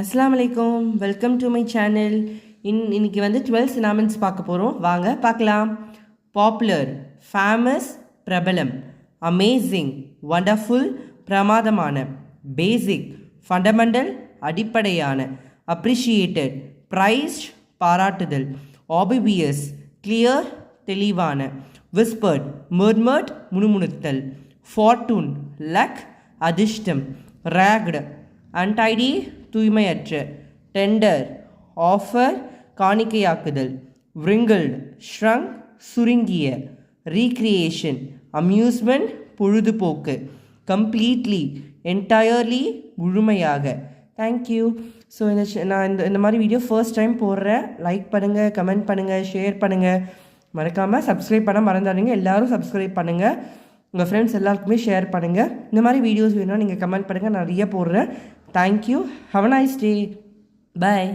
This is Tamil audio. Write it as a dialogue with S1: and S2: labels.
S1: அஸ்ஸலாமு அலைக்கும், வெல்கம் டு மை சேனல். இன்னைக்கு வந்து 12 சினாமன்ஸ் பார்க்க போகிறோம். வாங்க பார்க்கலாம். பாப்புலர், ஃபேமஸ், பிரபலம். அமேசிங், வண்டர்ஃபுல், பிரமாதமான. பேசிக், ஃபண்டமெண்டல், அடிப்படையான. அப்ரிஷியேட்டட், ப்ரைஸ்ட், பாராட்டுதல். ஆபிவியஸ், கிளியர், தெளிவான. விஸ்பர்ட், முர்மர்ட், முணுமுணுத்தல். ஃபார்ட்டூன், லக், அதிர்ஷ்டம். ரேக்டு, அன்டைடி, தூய்மையற்ற. டெண்டர், ஆஃபர், காணிக்கையாக்குதல். விரிங்கிள்டு, ஷ்ரங்க், சுருங்கிய. ரீக்ரியேஷன், அம்யூஸ்மெண்ட், பொழுதுபோக்கு. கம்ப்ளீட்லி, என்டையர்லி, முழுமையாக. தேங்க்யூ. ஸோ நான் இந்த மாதிரி வீடியோ ஃபர்ஸ்ட் டைம் போடுறேன். லைக் பண்ணுங்கள், கமெண்ட் பண்ணுங்கள், ஷேர் பண்ணுங்கள். மறக்காமல் சப்ஸ்கிரைப் பண்ண மறந்துடாதீங்க. எல்லோரும் சப்ஸ்கிரைப் பண்ணுங்கள். உங்கள் ஃப்ரெண்ட்ஸ் எல்லாருக்குமே ஷேர் பண்ணுங்கள். இந்த மாதிரி வீடியோஸ் வேணும்னா நீங்கள் கமெண்ட் பண்ணுங்கள். நான் நிறைய போடுறேன். Thank you. Have a nice day. Bye.